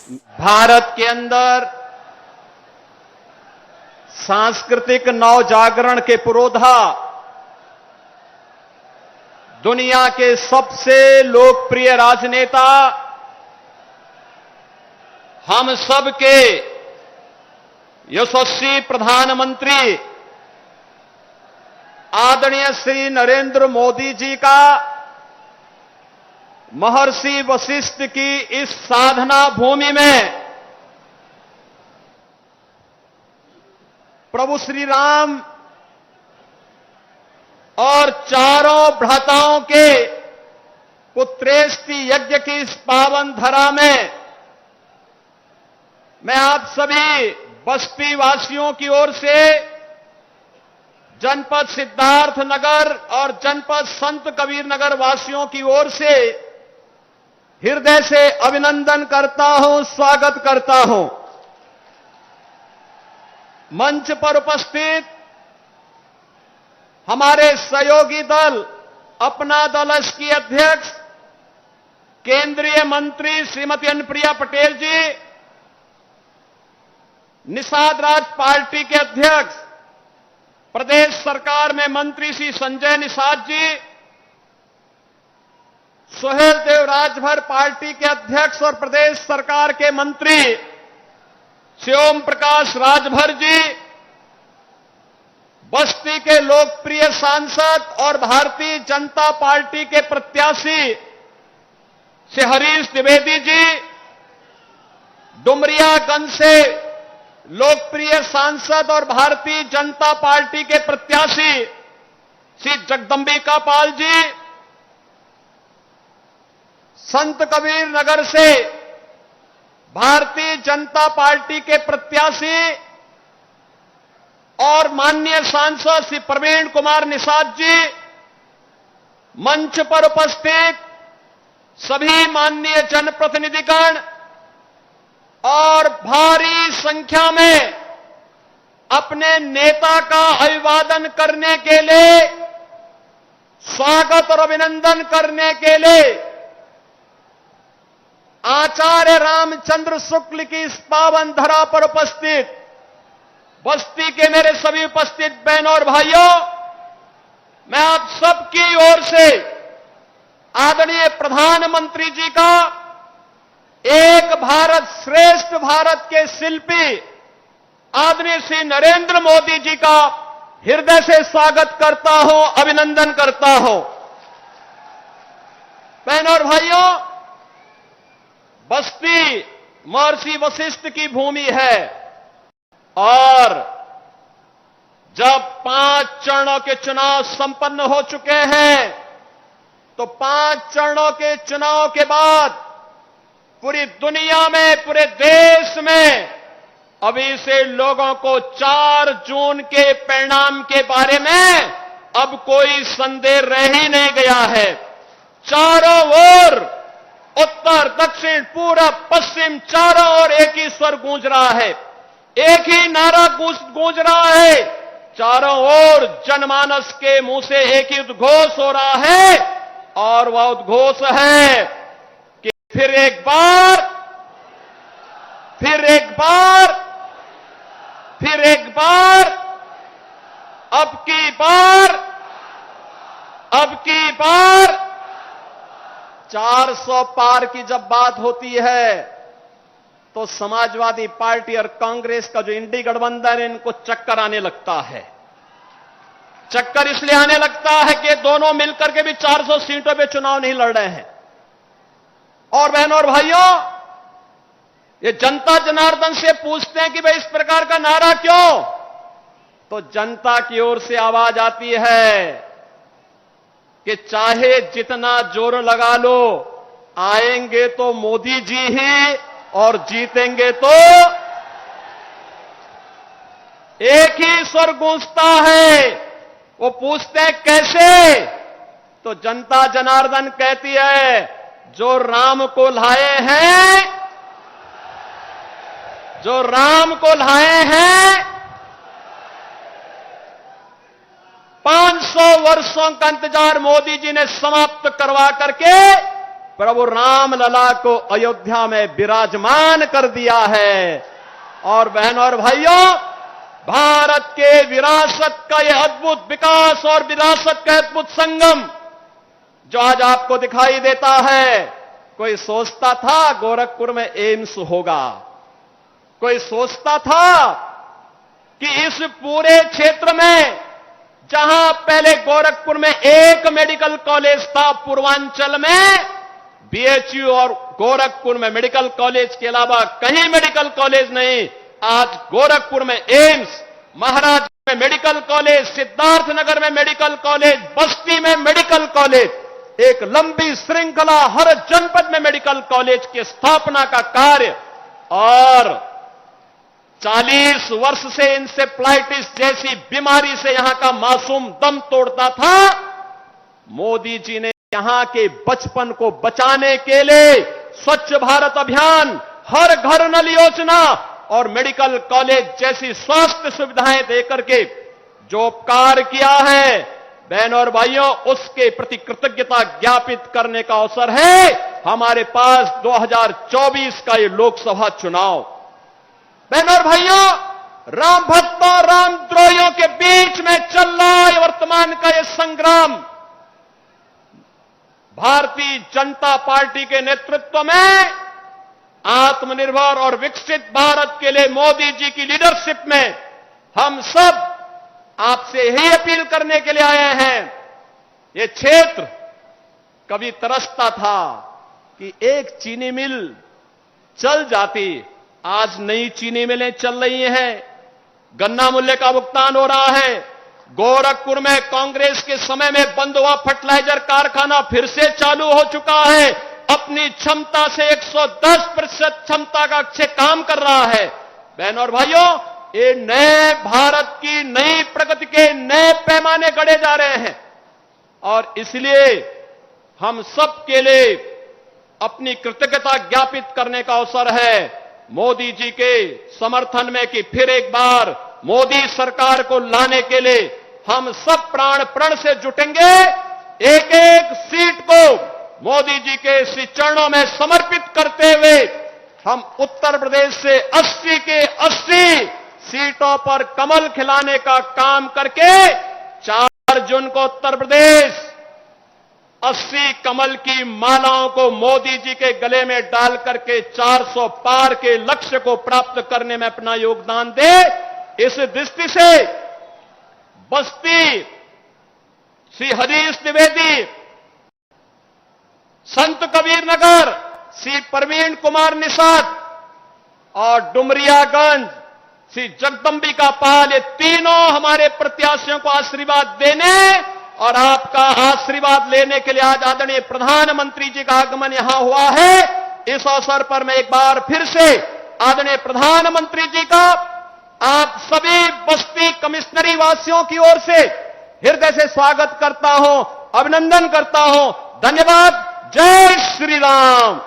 भारत के अंदर सांस्कृतिक नवजागरण के पुरोधा दुनिया के सबसे लोकप्रिय राजनेता, हम सब के यशस्वी प्रधानमंत्री आदरणीय श्री नरेंद्र मोदी जी का महर्षि वशिष्ठ की इस साधना भूमि में प्रभु श्री राम और चारों भ्राताओं के पुत्रेष्टि यज्ञ की इस पावन धरा में मैं आप सभी बस्ती वासियों की ओर से जनपद सिद्धार्थ नगर और जनपद संत कबीर नगर वासियों की ओर से हृदय से अभिनंदन करता हूं, स्वागत करता हूं। मंच पर उपस्थित हमारे सहयोगी दल, अपना दल की अध्यक्ष केंद्रीय मंत्री श्रीमती अनुप्रिया पटेल जी, निषाद राज पार्टी के अध्यक्ष प्रदेश सरकार में मंत्री श्री संजय निषाद जी, सुहेल देव राजभर पार्टी के अध्यक्ष और प्रदेश सरकार के मंत्री श्री ओम प्रकाश राजभर जी, बस्ती के लोकप्रिय सांसद और भारतीय जनता पार्टी के प्रत्याशी श्री हरीश द्विवेदी जी, डुमरियागंज से लोकप्रिय सांसद और भारतीय जनता पार्टी के प्रत्याशी श्री जगदंबिका पाल जी, संत कबीर नगर से भारतीय जनता पार्टी के प्रत्याशी और माननीय सांसद श्री प्रवीण कुमार निषाद जी, मंच पर उपस्थित सभी माननीय जनप्रतिनिधिगण और भारी संख्या में अपने नेता का अभिवादन करने के लिए, स्वागत और अभिनंदन करने के लिए आचार्य रामचंद्र शुक्ल की इस पावन धरा पर उपस्थित बस्ती के मेरे सभी उपस्थित बहनों और भाइयों, मैं आप सबकी ओर से आदरणीय प्रधानमंत्री जी का एक भारत श्रेष्ठ भारत के शिल्पी आदरणीय श्री नरेंद्र मोदी जी का हृदय से स्वागत करता हूं, अभिनंदन करता हूं। बहनों और भाइयों, बस्ती महर्षि वशिष्ठ की भूमि है और जब 5 चरणों के चुनाव संपन्न हो चुके हैं तो 5 चरणों के चुनाव के बाद पूरी दुनिया में, पूरे देश में अभी से लोगों को 4 जून के परिणाम के बारे में अब कोई संदेह रह ही नहीं गया है। चारों ओर, उत्तर, दक्षिण, पूरब, पश्चिम, चारों ओर एक ही स्वर गूंज रहा है, एक ही नारा गूंज रहा है। चारों ओर जनमानस के मुंह से एक ही उद्घोष हो रहा है और वह उद्घोष है कि फिर एक बार, फिर एक बार, फिर एक बार, अब की बार, अब की बार 400 पार की जब बात होती है तो समाजवादी पार्टी और कांग्रेस का जो इंडी गठबंधन है, इनको चक्कर आने लगता है। चक्कर इसलिए आने लगता है कि दोनों मिलकर के भी 400 सीटों पे चुनाव नहीं लड़ रहे हैं। और बहनों और भाइयों, ये जनता जनार्दन से पूछते हैं कि भाई इस प्रकार का नारा क्यों, तो जनता की ओर से आवाज आती है कि चाहे जितना जोर लगा लो, आएंगे तो मोदी जी ही और जीतेंगे तो एक ही स्वर गूंजता है। वो पूछते हैं कैसे, तो जनता जनार्दन कहती है जो राम को लाए हैं, जो राम को लाए हैं, 500 वर्षों का इंतजार मोदी जी ने समाप्त करवा करके प्रभु राम लला को अयोध्या में विराजमान कर दिया है। और बहनों और भाइयों, भारत के विरासत का यह अद्भुत विकास और विरासत का अद्भुत संगम जो आज आपको दिखाई देता है, कोई सोचता था गोरखपुर में एम्स होगा, कोई सोचता था कि इस पूरे क्षेत्र में जहां पहले गोरखपुर में एक मेडिकल कॉलेज था, पूर्वांचल में बीएचयू और गोरखपुर में मेडिकल कॉलेज के अलावा कहीं मेडिकल कॉलेज नहीं, आज गोरखपुर में एम्स, महाराज में मेडिकल कॉलेज, सिद्धार्थनगर में मेडिकल कॉलेज, बस्ती में मेडिकल कॉलेज, एक लंबी श्रृंखला हर जनपद में मेडिकल कॉलेज की स्थापना का कार्य। और 40 वर्ष से इंसेफ्लाइटिस जैसी बीमारी से यहां का मासूम दम तोड़ता था, मोदी जी ने यहां के बचपन को बचाने के लिए स्वच्छ भारत अभियान, हर घर नल योजना और मेडिकल कॉलेज जैसी स्वास्थ्य सुविधाएं देकर के जो उपकार किया है, बहनों और भाइयों, उसके प्रति कृतज्ञता ज्ञापित करने का अवसर है हमारे पास 2024 का ये लोकसभा चुनाव। बहनों और भाइयों, राम भक्तों और रामद्रोहियों के बीच में चल रहा है वर्तमान का ये संग्राम भारतीय जनता पार्टी के नेतृत्व में आत्मनिर्भर और विकसित भारत के लिए मोदी जी की लीडरशिप में हम सब आपसे यही अपील करने के लिए आए हैं। ये क्षेत्र कभी तरसता था कि एक चीनी मिल चल जाती, आज नई चीनी मिलें चल रही हैं, गन्ना मूल्य का भुगतान हो रहा है। गोरखपुर में कांग्रेस के समय में बंद हुआ फर्टिलाइजर कारखाना फिर से चालू हो चुका है, अपनी क्षमता से 110% क्षमता का से काम कर रहा है। बहनों और भाइयों, ये नए भारत की नई प्रगति के नए पैमाने गढ़े जा रहे हैं और इसलिए हम सब के लिए अपनी कृतज्ञता ज्ञापित करने का अवसर है मोदी जी के समर्थन में कि फिर एक बार मोदी सरकार को लाने के लिए हम सब प्राण प्रण से जुटेंगे। एक एक सीट को मोदी जी के श्री चरणों में समर्पित करते हुए हम उत्तर प्रदेश से 80 के 80 सीटों पर कमल खिलाने का काम करके 4 जून को उत्तर प्रदेश 80 कमल की मालाओं को मोदी जी के गले में डाल करके 400 पार के लक्ष्य को प्राप्त करने में अपना योगदान दे। इस दृष्टि से बस्ती श्री हरीश द्विवेदी, संत कबीर नगर श्री प्रवीण कुमार निषाद और डुमरियागंज श्री जगदंबिका पाल, ये तीनों हमारे प्रत्याशियों को आशीर्वाद देने और आपका आशीर्वाद लेने के लिए आज आदरणीय प्रधानमंत्री जी का आगमन यहां हुआ है। इस अवसर पर मैं एक बार फिर से आदरणीय प्रधानमंत्री जी का आप सभी बस्ती कमिश्नरी वासियों की ओर से हृदय से स्वागत करता हूं, अभिनंदन करता हूं। धन्यवाद। जय श्री राम।